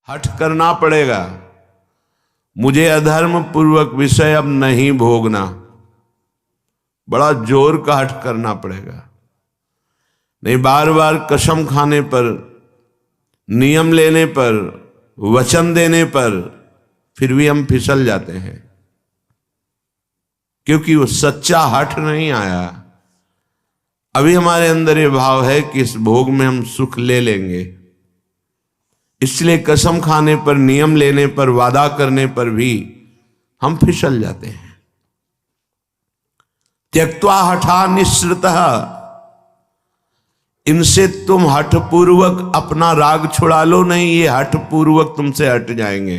हठ करना पड़ेगा, मुझे अधर्म पूर्वक विषय अब नहीं भोगना। बड़ा जोर का हठ करना पड़ेगा, नहीं बार बार कसम खाने पर, नियम लेने पर, वचन देने पर फिर भी हम फिसल जाते हैं, क्योंकि वो सच्चा हठ नहीं आया। अभी हमारे अंदर ये भाव है कि इस भोग में हम सुख ले लेंगे, इसलिए कसम खाने पर, नियम लेने पर, वादा करने पर भी हम फिसल जाते हैं। त्यक्त्वा हठा निःसृतः, इनसे तुम हठपूर्वक अपना राग छुड़ा लो नहीं, ये हठपूर्वक तुमसे हट जाएंगे।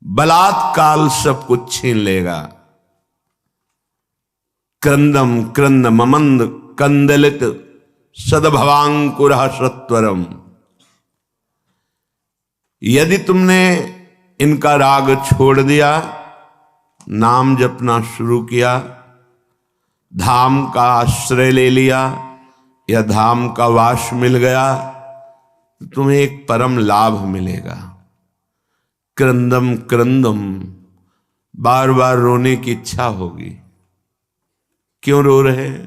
बलात्काल सब कुछ छीन लेगा। क्रंदम क्रंद ममंद कंदलित सदभवांकुर सत्वरम। यदि तुमने इनका राग छोड़ दिया, नाम जपना शुरू किया, धाम का आश्रय ले लिया या धाम का वास मिल गया, तो तुम्हें एक परम लाभ मिलेगा। क्रंदम क्रंदम, बार बार रोने की इच्छा होगी। क्यों रो रहे हैं?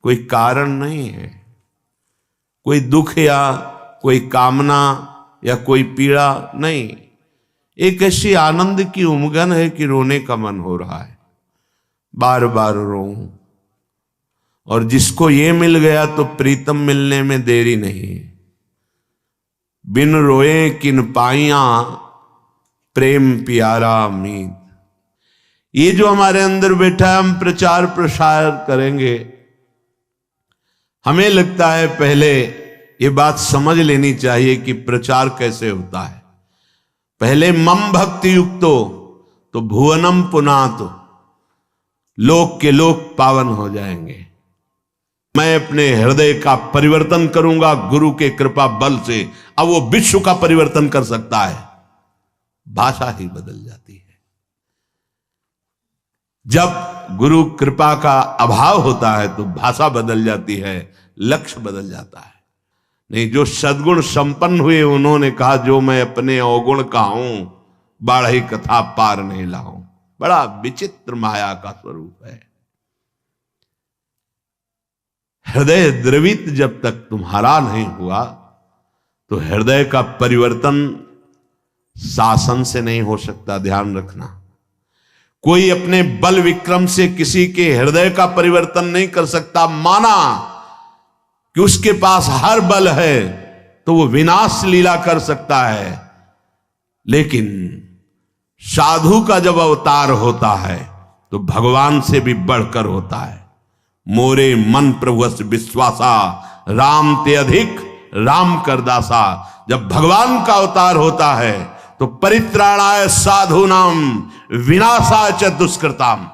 कोई कारण नहीं है, कोई दुख या कोई कामना या कोई पीड़ा नहीं, एक ऐसी आनंद की उमगन है कि रोने का मन हो रहा है, बार बार रो। और जिसको ये मिल गया तो प्रीतम मिलने में देरी नहीं। बिन रोए किन पाइया प्रेम प्यारा मीत। ये जो हमारे अंदर बैठा है, हम प्रचार प्रसार करेंगे, हमें लगता है पहले ये बात समझ लेनी चाहिए कि प्रचार कैसे होता है। पहले मम भक्ति युक्तो तो भुवनम पुनातो, लोक के लोक पावन हो जाएंगे। मैं अपने हृदय का परिवर्तन करूंगा गुरु के कृपा बल से। अब वो विश्व का परिवर्तन कर सकता है, भाषा ही बदल जाती है। जब गुरु कृपा का अभाव होता है तो भाषा बदल जाती है, लक्ष्य बदल जाता है। नहीं, जो सद्गुण संपन्न हुए उन्होंने कहा, जो मैं अपने अवगुण का हूं, बाढ़ी कथा पार नहीं लाऊं। बड़ा विचित्र माया का स्वरूप है। हृदय द्रवित जब तक तुम्हारा नहीं हुआ तो हृदय का परिवर्तन शासन से नहीं हो सकता। ध्यान रखना, कोई अपने बल विक्रम से किसी के हृदय का परिवर्तन नहीं कर सकता। माना कि उसके पास हर बल है तो वो विनाश लीला कर सकता है, लेकिन साधु का जब अवतार होता है तो भगवान से भी बढ़कर होता है। मोरे मन प्रभुस विश्वासा, राम ते अधिक राम कर दासा। जब भगवान का अवतार होता है तो परित्राणाय साधूनाम विनाशाय च दुष्कृताम।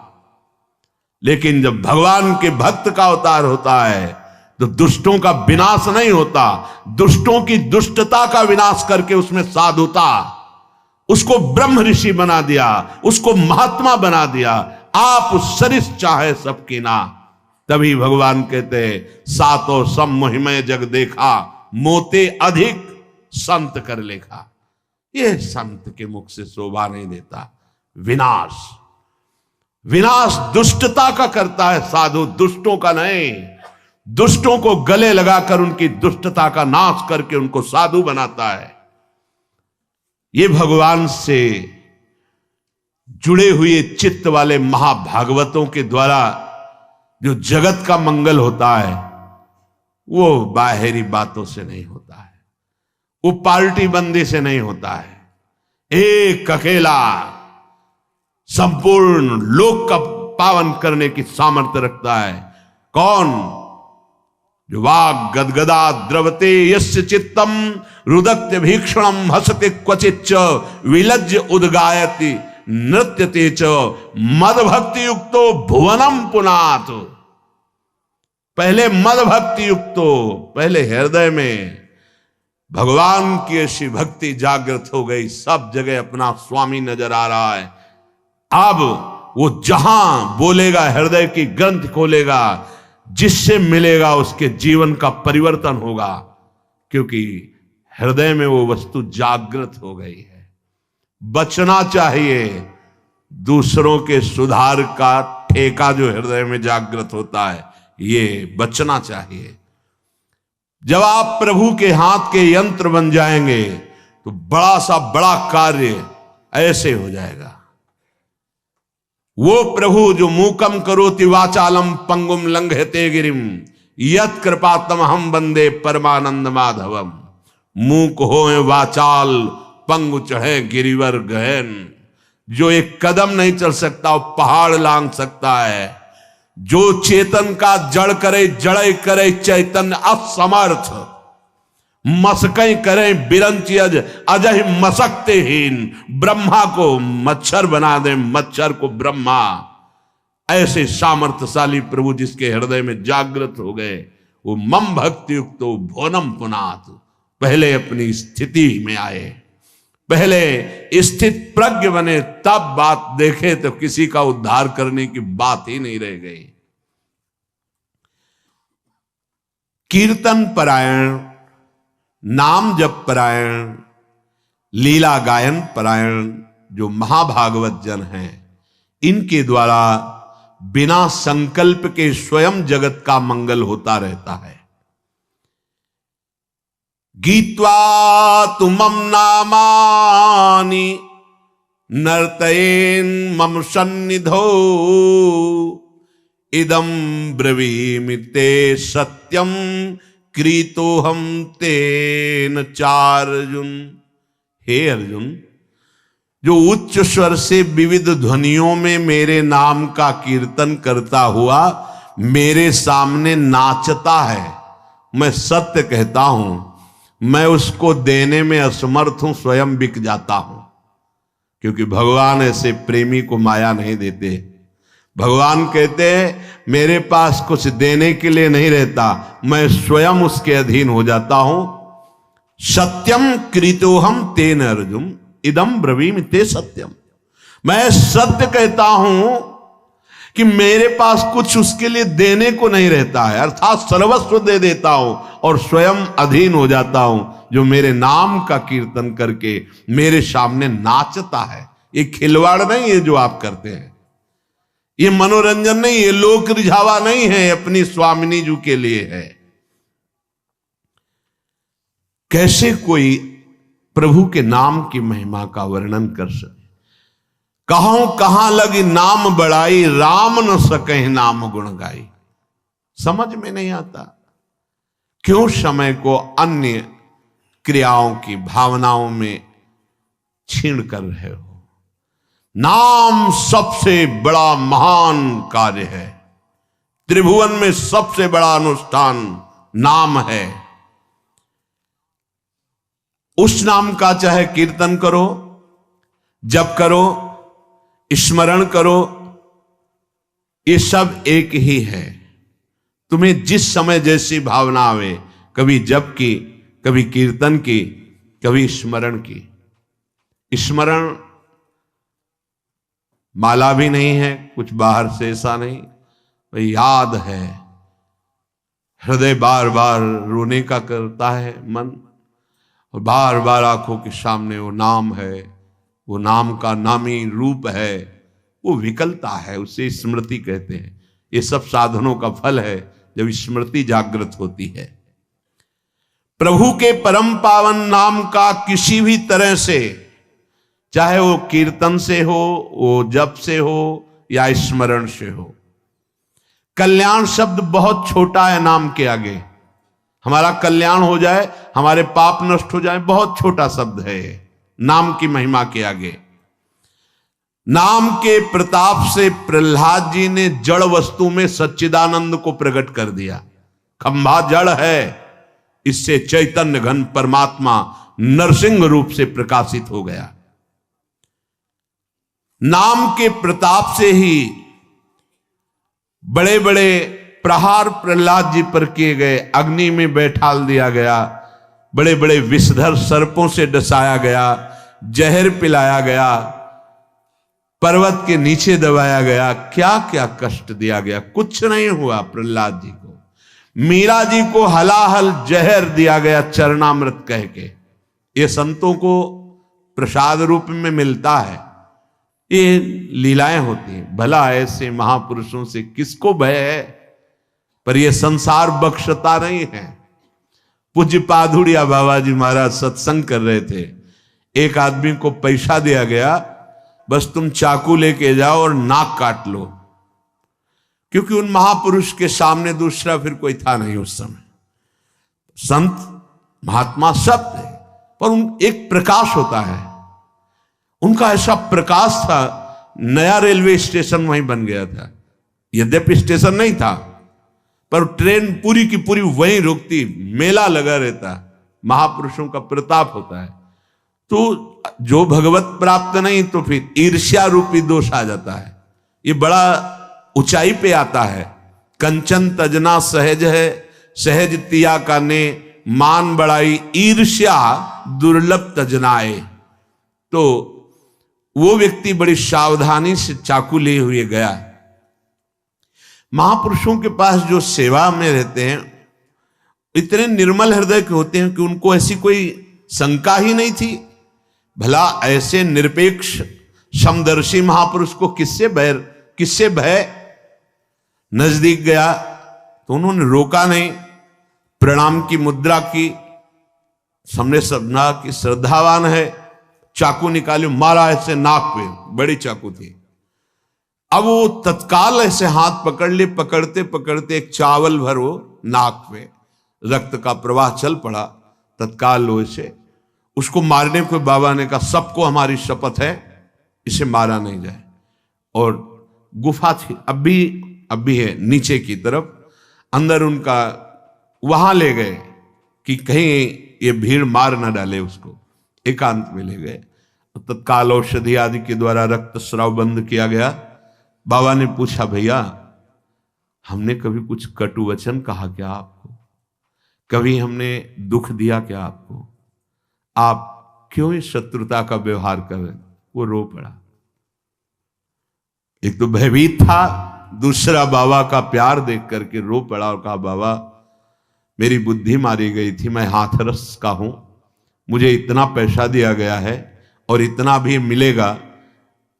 लेकिन जब भगवान के भक्त का अवतार होता है तो दुष्टों का विनाश नहीं होता, दुष्टों की दुष्टता का विनाश करके उसमें साधुता, उसको ब्रह्म ऋषि बना दिया, उसको महात्मा बना दिया। आप सरिस चाहे सबकी ना। तभी भगवान कहते हैं, सातो सम मोहिमय जग देखा, मोते अधिक संत कर लेखा। यह संत के मुख से शोभा नहीं देता। विनाश, विनाश दुष्टता का करता है साधु, दुष्टों का नहीं। दुष्टों को गले लगाकर उनकी दुष्टता का नाश करके उनको साधु बनाता है। ये भगवान से जुड़े हुए चित्त वाले महाभागवतों के द्वारा जो जगत का मंगल होता है, वो बाहरी बातों से नहीं होता है, वो पार्टी बंदी से नहीं होता है। एक अकेला संपूर्ण लोक का पावन करने की सामर्थ्य रखता है। कौन? जो वाग गदगदा द्रवते यस्य चित्तम रुदक्त्य भीक्षणम हसते क्वचिच्च विलज्ज उद्गायति नृत्यते च मद भक्ति युक्तो भुवनम पुनात। पहले मद भक्ति युक्तो, पहले हृदय में भगवान की ऐसी भक्ति जागृत हो गई, सब जगह अपना स्वामी नजर आ रहा है। अब वो जहां बोलेगा, हृदय की ग्रंथ खोलेगा, जिससे मिलेगा उसके जीवन का परिवर्तन होगा, क्योंकि हृदय में वो वस्तु जागृत हो गई है। बचना चाहिए दूसरों के सुधार का ठेका जो हृदय में जागृत होता है, ये बचना चाहिए। जब आप प्रभु के हाथ के यंत्र बन जाएंगे तो बड़ा सा बड़ा कार्य ऐसे हो जाएगा। वो प्रभु जो मूकम करोति वाचालम पंगुम लंघयते गिरिम यत कृपातम हम वंदे परमानंद माधवम। मूक होए वाचाल पंगु चढ़े गिरिवर गहन। जो एक कदम नहीं चल सकता वो पहाड़ लांग सकता है। जो चेतन का जड़ करे जड़े करे चैतन्य असमर्थ। मसकई करे बिरंची अजय मसकते हीन। ब्रह्मा को मच्छर बना दे मच्छर को ब्रह्मा। ऐसे सामर्थ्यशाली प्रभु जिसके हृदय में जागृत हो गए, वो मम भक्ति युक्त भोनम पुनात। पहले अपनी स्थिति में आए, पहले स्थित प्रज्ञ बने, तब बात देखे तो किसी का उद्धार करने की बात ही नहीं रह गई। कीर्तन परायण, नाम जप परायण, लीला गायन परायण जो महाभागवत जन हैं, इनके द्वारा बिना संकल्प के स्वयं जगत का मंगल होता रहता है। गीत्वा तुमम नामानि नर्तयेन मम सन्निधौ इदं ब्रवीमि ते सत्यम क्रीतोहम तेन चार्जुन। हे अर्जुन, जो उच्च स्वर से विविध ध्वनियों में मेरे नाम का कीर्तन करता हुआ मेरे सामने नाचता है, मैं सत्य कहता हूं, मैं उसको देने में असमर्थ हूं, स्वयं बिक जाता हूं। क्योंकि भगवान ऐसे प्रेमी को माया नहीं देते। भगवान कहते हैं मेरे पास कुछ देने के लिए नहीं रहता, मैं स्वयं उसके अधीन हो जाता हूं। सत्यम कृतोहम तेन अर्जुन इदम ब्रवीमि ते सत्यम। मैं सत्य कहता हूं कि मेरे पास कुछ उसके लिए देने को नहीं रहता है, अर्थात सर्वस्व दे देता हूं और स्वयं अधीन हो जाता हूं। जो मेरे नाम का कीर्तन करके मेरे सामने नाचता है। ये खिलवाड़ नहीं है जो आप करते हैं, ये मनोरंजन नहीं, ये लोक रिझावा नहीं है, अपनी स्वामिनी जी के लिए है। कैसे कोई प्रभु के नाम की महिमा का वर्णन कर सके। कहां लगी नाम बढ़ाई, राम न सके नाम गुण गाई। समझ में नहीं आता। क्यों समय को अन्य क्रियाओं की भावनाओं में छीन कर रहे हो। नाम सबसे बड़ा महान कार्य है। त्रिभुवन में सबसे बड़ा अनुष्ठान नाम है। उस नाम का चाहे कीर्तन करो, जप करो, स्मरण करो, ये सब एक ही है। तुम्हें जिस समय जैसी भावना आवे, कभी जप की, कभी कीर्तन की, कभी स्मरण की। स्मरण माला भी नहीं है, कुछ बाहर से ऐसा नहीं, भाई याद है। हृदय बार बार रोने का करता है मन, और बार बार आंखों के सामने वो नाम है, वो नाम का नामी रूप है, वो विकलता है, उसे स्मृति कहते हैं। ये सब साधनों का फल है जब स्मृति जागृत होती है। प्रभु के परम पावन नाम का किसी भी तरह से, चाहे वो कीर्तन से हो, वो जप से हो या स्मरण से हो। कल्याण शब्द बहुत छोटा है नाम के आगे। हमारा कल्याण हो जाए, हमारे पाप नष्ट हो जाए, बहुत छोटा शब्द है नाम की महिमा के आगे। नाम के प्रताप से प्रहलाद जी ने जड़ वस्तु में सच्चिदानंद को प्रकट कर दिया। खंभा जड़ है, इससे चैतन्य घन परमात्मा नरसिंह रूप से प्रकाशित हो गया। नाम के प्रताप से ही बड़े बड़े प्रहार प्रहलाद जी पर किए गए, अग्नि में बैठाल दिया गया, बड़े बड़े विषधर सर्पों से डसाया गया, जहर पिलाया गया, पर्वत के नीचे दबाया गया, क्या क्या कष्ट दिया गया, कुछ नहीं हुआ प्रहलाद जी को। मीरा जी को हलाहल जहर दिया गया चरणामृत कह के, ये संतों को प्रसाद रूप में मिलता है, ये लीलाएं होती हैं। भला ऐसे महापुरुषों से किसको भय है, पर ये संसार बख्शता नहीं है। पूज्य पाधुड़िया बाबा जी महाराज सत्संग कर रहे थे, एक आदमी को पैसा दिया गया, बस तुम चाकू लेके जाओ और नाक काट लो, क्योंकि उन महापुरुष के सामने दूसरा फिर कोई था नहीं उस समय। संत महात्मा सब थे, पर उन एक प्रकाश होता है, उनका ऐसा प्रकाश था। नया रेलवे स्टेशन वहीं बन गया था, यद्यपि स्टेशन नहीं था, पर ट्रेन पूरी की पूरी वहीं रुकती, मेला लगा रहता। महापुरुषों का प्रताप होता है। तो जो भगवत प्राप्त नहीं तो फिर ईर्ष्या रूपी दोष आ जाता है, ये बड़ा ऊंचाई पे आता है। कंचन तजना सहज है, सहज तिया का ने मान बढ़ाई, ईर्ष्या दुर्लभ तजनाए। तो वो व्यक्ति बड़ी सावधानी से चाकू लिए हुए गया। महापुरुषों के पास जो सेवा में रहते हैं इतने निर्मल हृदय के होते हैं कि उनको ऐसी कोई शंका ही नहीं थी। भला ऐसे निरपेक्ष समदर्शी महापुरुष को किससे भय। नजदीक गया तो उन्होंने रोका नहीं, प्रणाम की मुद्रा की, सामने समझा कि श्रद्धावान है, चाकू निकाले, मारा ऐसे नाक पे, बड़ी चाकू थी। अब वो तत्काल ऐसे हाथ पकड़ ले, पकड़ते पकड़ते एक चावल भर वो नाक पे, रक्त का प्रवाह चल पड़ा। तत्काल लोहे से उसको मारने को बाबा ने कहा, सबको हमारी शपथ है इसे मारा नहीं जाए। और गुफा थी, अब भी है नीचे की तरफ, अंदर उनका वहां ले गए कि कहीं ये भीड़ मार ना डाले उसको, एकांत में ले गए। तत्काल औषधि आदि के द्वारा रक्त स्राव बंद किया गया। बाबा ने पूछा, भैया हमने कभी कुछ कटु वचन कहा क्या आपको, कभी हमने दुख दिया क्या आपको, आप क्यों इस शत्रुता का व्यवहार कर रहे? वो रो पड़ा। एक तो भयभीत था, दूसरा बाबा का प्यार देख करके रो पड़ा और कहा, बाबा मेरी बुद्धि मारी गई थी, मैं हाथरस का हूं, मुझे इतना पैसा दिया गया है और इतना भी मिलेगा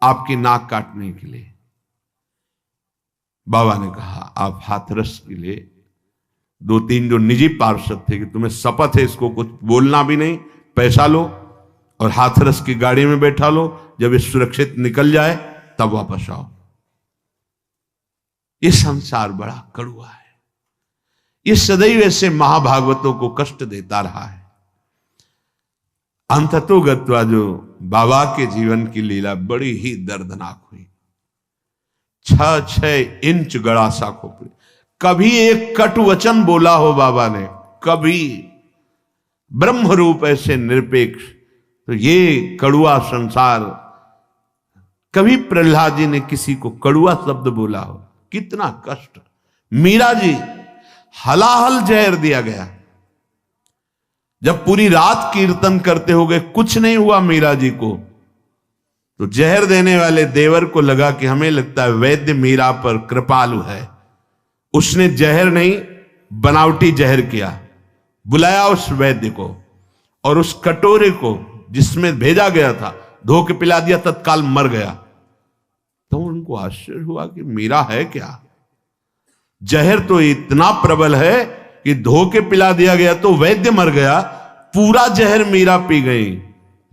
आपकी नाक काटने के लिए। बाबा ने कहा, आप हाथरस के लिए 2-3 जो निजी पार्षद थे कि तुम्हें शपथ है इसको कुछ बोलना भी नहीं, पैसा लो और हाथरस की गाड़ी में बैठा लो, जब ये सुरक्षित निकल जाए तब वापस आओ। ये संसार बड़ा कड़वा है, ये सदैव ऐसे महाभागवतों को कष्ट देता रहा है। अंततोगत्वा जो बाबा के जीवन की लीला बड़ी ही दर्दनाक हुई। 6-6 इंच गड़ा सा खोपड़ी, कभी एक कटु वचन बोला हो बाबा ने, कभी ब्रह्म रूप ऐसे निरपेक्ष, तो ये कड़ुआ संसार, कभी प्रहलाद जी ने किसी को कड़ुआ शब्द बोला हो, कितना कष्ट। मीरा जी हलाहल जहर दिया गया, जब पूरी रात कीर्तन करते हो गए कुछ नहीं हुआ मीरा जी को, तो जहर देने वाले देवर को लगा कि हमें लगता है वैद्य मीरा पर कृपालु है, उसने जहर नहीं बनावटी जहर किया, बुलाया उस वैद्य को और उस कटोरे को जिसमें भेजा गया था धो के पिला दिया, तत्काल मर गया। तो उनको आश्चर्य हुआ कि मीरा है क्या, जहर तो इतना प्रबल है कि धो के पिला दिया गया तो वैद्य मर गया, पूरा जहर मीरा पी गई।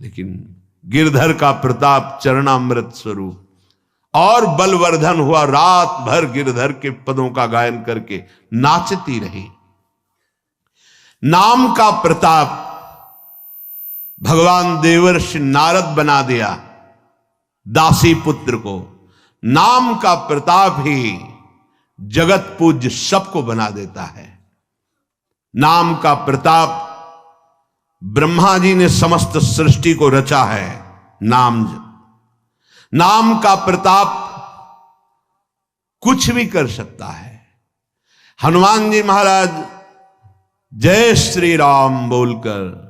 लेकिन गिरधर का प्रताप चरणामृत स्वरूप और बलवर्धन हुआ, रात भर गिरधर के पदों का गायन करके नाचती रही। नाम का प्रताप भगवान देवर्षि नारद बना दिया दासी पुत्र को, नाम का प्रताप ही जगत पूज्य सबको बना देता है। नाम का प्रताप, ब्रह्मा जी ने समस्त सृष्टि को रचा है, नाम का प्रताप कुछ भी कर सकता है। हनुमान जी महाराज जय श्री राम बोलकर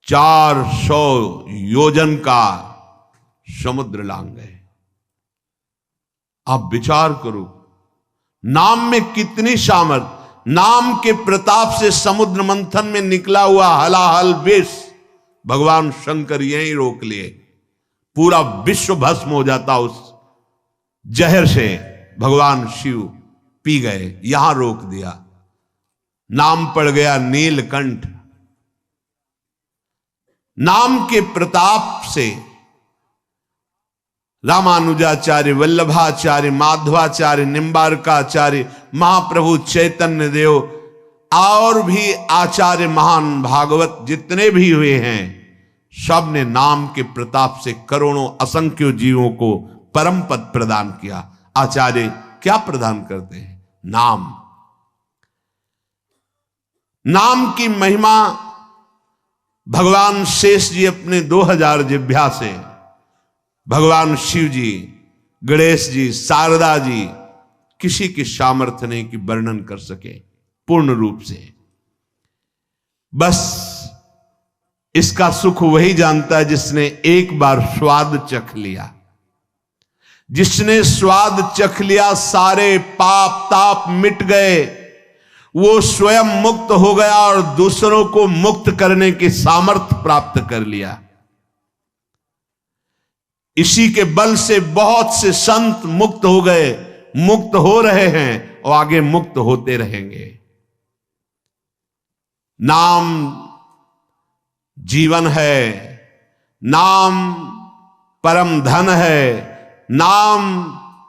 400 योजन का समुद्र लांग गए। आप विचार करो, नाम में कितनी सामर्थ, नाम के प्रताप से समुद्र मंथन में निकला हुआ हलाहल विष भगवान शंकर यहीं रोक लिए, पूरा विश्व भस्म हो जाता उस जहर से। भगवान शिव पी गए, यहां रोक दिया, नाम पड़ गया नीलकंठ। नाम के प्रताप से रामानुजाचार्य, वल्लभाचार्य, माधवाचार्य, निम्बारकाचार्य, महाप्रभु चैतन्य देव और भी आचार्य महान भागवत जितने भी हुए हैं, सब ने नाम के प्रताप से करोड़ों असंख्य जीवों को परम पद प्रदान किया। आचार्य क्या प्रदान करते हैं? नाम। नाम की महिमा भगवान शेष जी अपने 2000 जिह्वा से, भगवान शिव जी, गणेश जी, शारदा जी, किसी की सामर्थ्य नहीं कि वर्णन कर सके पूर्ण रूप से। बस इसका सुख वही जानता है जिसने एक बार स्वाद चख लिया। जिसने स्वाद चख लिया, सारे पाप ताप मिट गए, वो स्वयं मुक्त हो गया और दूसरों को मुक्त करने की सामर्थ्य प्राप्त कर लिया। इसी के बल से बहुत से संत मुक्त हो गए, मुक्त हो रहे हैं और आगे मुक्त होते रहेंगे। नाम जीवन है, नाम परम धन है, नाम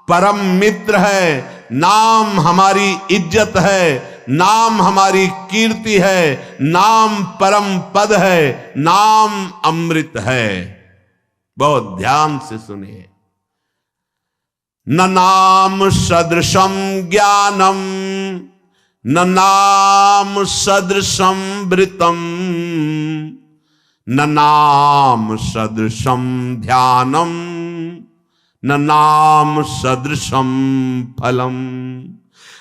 परम मित्र है, नाम हमारी इज्जत है, नाम हमारी कीर्ति है, नाम परम पद है, नाम अमृत है। बहुत ध्यान से सुनिए। न नाम सदृशम ज्ञानम, न नाम सदृशम वृतम, न नाम सदृशम ध्यानम, न नाम सदृशम फलम,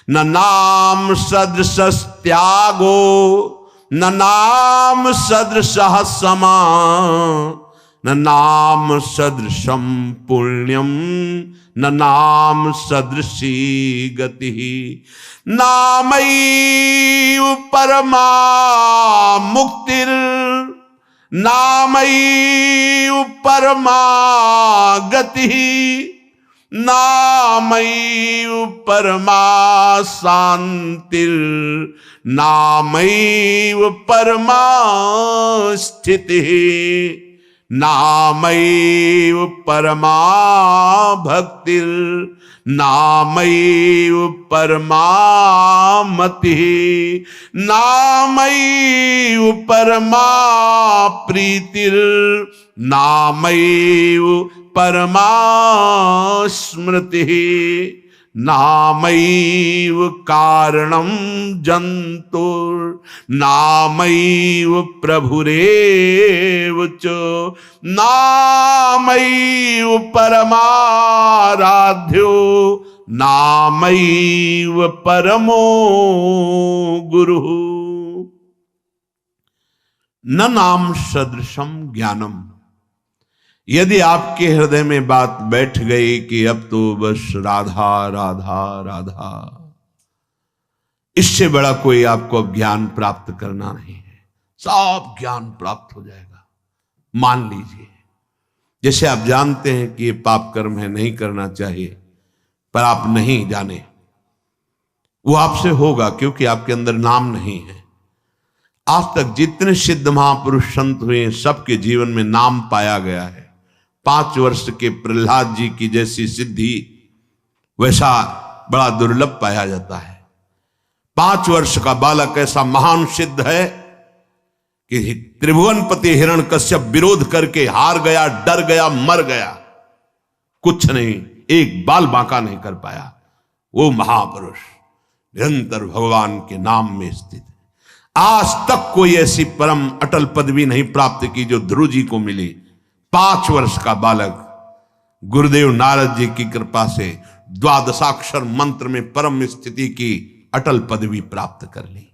न नाम सदृश त्यागो, न नाम सदृश समा, न नाम सदृशम पुण्यम, न नाम सदृशी गति। नामैव परमा मुक्तिर, नामैव परमा गति, नामैव परमा शांतिर्, नामैव परमा स्थितिः, नामैव परमा भक्तिर्, नामैव परमा मतिः, नामैव परमा प्रीतिर्, नामैव परमा स्मृतिः, नामैव कारणं जन्तुर्, नामैव प्रभुरेव च, नामैव परमाराध्यो, नामैव परमो गुरुः। न नाम सदृशम ज्ञानम। यदि आपके हृदय में बात बैठ गई कि अब तो बस राधा राधा राधा, इससे बड़ा कोई आपको अब ज्ञान प्राप्त करना नहीं है, सब ज्ञान प्राप्त हो जाएगा, मान लीजिए। जैसे आप जानते हैं कि ये पाप कर्म है, नहीं करना चाहिए, पर आप नहीं जाने, वो आपसे होगा क्योंकि आपके अंदर नाम नहीं है। आज तक जितने सिद्ध महापुरुष संत हुए, सबके जीवन में नाम पाया गया है। 5 वर्ष के प्रहलाद जी की जैसी सिद्धि वैसा बड़ा दुर्लभ पाया जाता है। 5 वर्ष का बालक ऐसा महान सिद्ध है कि त्रिभुवनपति हिरण्यकश्यप विरोध करके हार गया, डर गया, मर गया, कुछ नहीं, एक बाल बांका नहीं कर पाया। वो महापुरुष निरंतर भगवान के नाम में स्थित है। आज तक कोई ऐसी परम अटल पदवी नहीं प्राप्त की जो ध्रुव जी को मिली। 5 वर्ष का बालक गुरुदेव नारद जी की कृपा से द्वादशाक्षर मंत्र में परम स्थिति की अटल पदवी प्राप्त कर ली।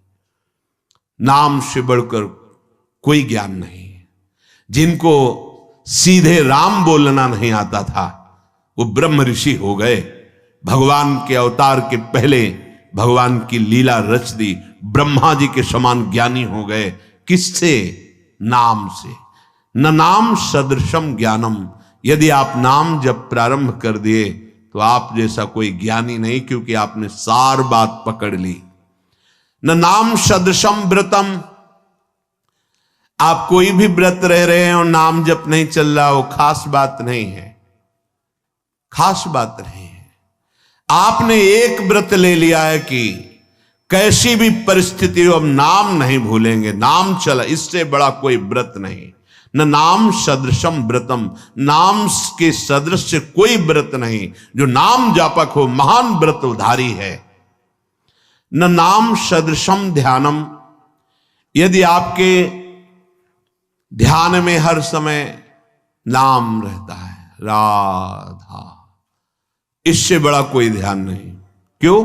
नाम से बढ़कर कोई ज्ञान नहीं है। जिनको सीधे राम बोलना नहीं आता था वो ब्रह्म ऋषि हो गए। भगवान के अवतार के पहले भगवान की लीला रच दी, ब्रह्मा जी के समान ज्ञानी हो गए। किससे? नाम से। न नाम सदृशम ज्ञानम, यदि आप नाम जब प्रारंभ कर दिए तो आप जैसा कोई ज्ञानी नहीं, क्योंकि आपने सार बात पकड़ ली। न नाम सदृशम व्रतम, आप कोई भी व्रत रह रहे हैं और नाम जप नहीं चल रहा, वो खास बात नहीं है, खास बात नहीं है। आपने एक व्रत ले लिया है कि कैसी भी परिस्थिति हो अब नाम नहीं भूलेंगे, नाम चला, इससे बड़ा कोई व्रत नहीं। न नाम सदृशम व्रतम, नाम के सदृश कोई व्रत नहीं। जो नाम जापक हो महान व्रतधारी है। न नाम सदृशम ध्यानम, यदि आपके ध्यान में हर समय नाम रहता है, राधा, इससे बड़ा कोई ध्यान नहीं। क्यों?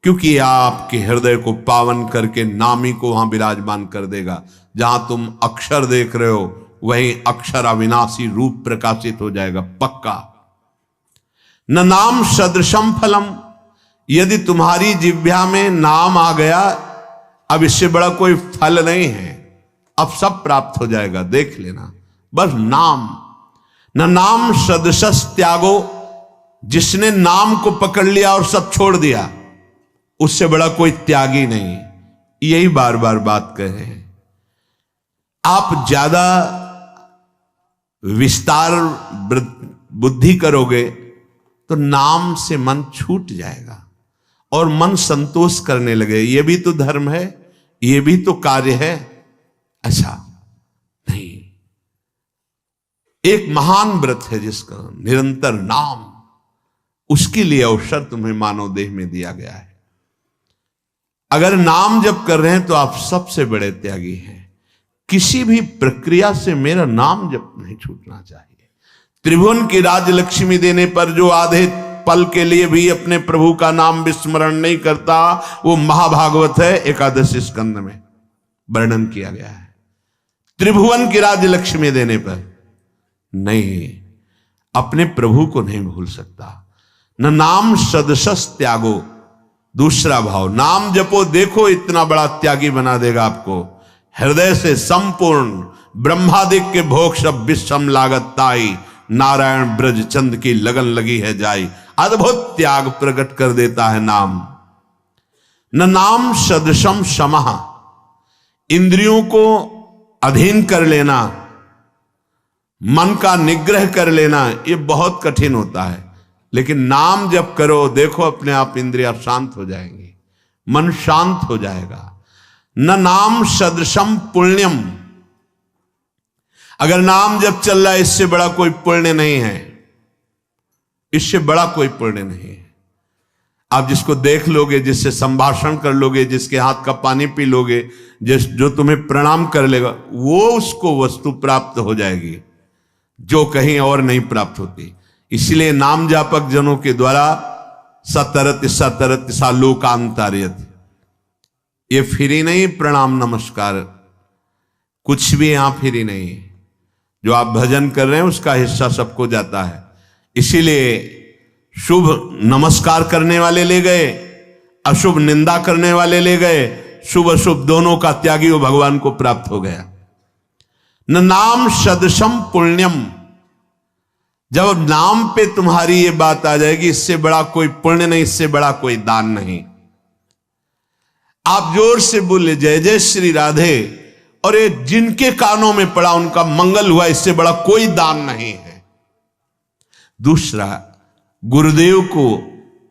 क्योंकि आपके हृदय को पावन करके नामी को वहां विराजमान कर देगा। जहां तुम अक्षर देख रहे हो वहीं अक्षर अविनाशी रूप प्रकाशित हो जाएगा, पक्का। न नाम सदृशम फलम, यदि तुम्हारी जिह्वा में नाम आ गया, अब इससे बड़ा कोई फल नहीं है, अब सब प्राप्त हो जाएगा, देख लेना, बस नाम। न नाम सदृशस त्यागो, जिसने नाम को पकड़ लिया और सब छोड़ दिया, उससे बड़ा कोई त्यागी नहीं। यही बार बार बात कर रहे हैं। आप ज्यादा विस्तार बुद्धि करोगे तो नाम से मन छूट जाएगा और मन संतोष करने लगे, ये भी तो धर्म है, ये भी तो कार्य है। अच्छा नहीं, एक महान व्रत है जिसका निरंतर नाम, उसके लिए अवसर तुम्हें मानव देह में दिया गया है। अगर नाम जप कर रहे हैं तो आप सबसे बड़े त्यागी हैं। किसी भी प्रक्रिया से मेरा नाम जप नहीं छूटना चाहिए। त्रिभुवन की राजलक्ष्मी देने पर जो आधे पल के लिए भी अपने प्रभु का नाम विस्मरण नहीं करता, वो महाभागवत है, एकादश स्कंद में वर्णन किया गया है। त्रिभुवन की राजलक्ष्मी देने पर नहीं, अपने प्रभु को नहीं भूल सकता। न नाम सदसस त्यागो, दूसरा भाव, नाम जपो, देखो इतना बड़ा त्यागी बना देगा आपको। हृदय से संपूर्ण ब्रह्मादिक के भोग सब विषम लागत ताई, नारायण ब्रज चंद की लगन लगी है जाई। अद्भुत त्याग प्रकट कर देता है नाम। न नाम सदृशम समः, इंद्रियों को अधीन कर लेना, मन का निग्रह कर लेना, ये बहुत कठिन होता है। लेकिन नाम जब करो, देखो अपने आप इंद्रियां शांत हो जाएंगी, मन शांत हो जाएगा। न नाम सदृशम पुण्यम, अगर नाम जब चल रहा है, इससे बड़ा कोई पुण्य नहीं है, इससे बड़ा कोई पुण्य नहीं है। आप जिसको देख लोगे, जिससे संभाषण कर लोगे, जिसके हाथ का पानी पी लोगे, जो तुम्हें प्रणाम कर लेगा, वो उसको वस्तु प्राप्त हो जाएगी जो कहीं और नहीं प्राप्त होती। इसलिए नाम जापक जनों के द्वारा सतरत सतरत सा लोकांतरियत, ये फ्री नहीं, प्रणाम नमस्कार कुछ भी यहां फ्री नहीं। जो आप भजन कर रहे हैं उसका हिस्सा सबको जाता है। इसीलिए शुभ नमस्कार करने वाले ले गए, अशुभ निंदा करने वाले ले गए, शुभ अशुभ दोनों का त्यागी वो भगवान को प्राप्त हो गया। न नाम सदृशम पुण्यम, जब नाम पे तुम्हारी ये बात आ जाएगी, इससे बड़ा कोई पुण्य नहीं, इससे बड़ा कोई दान नहीं। आप जोर से बोले जय जय श्री राधे, और ये जिनके कानों में पड़ा उनका मंगल हुआ, इससे बड़ा कोई दान नहीं है। दूसरा, गुरुदेव को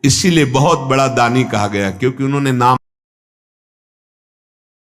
इसीलिए बहुत बड़ा दानी कहा गया, क्योंकि उन्होंने नाम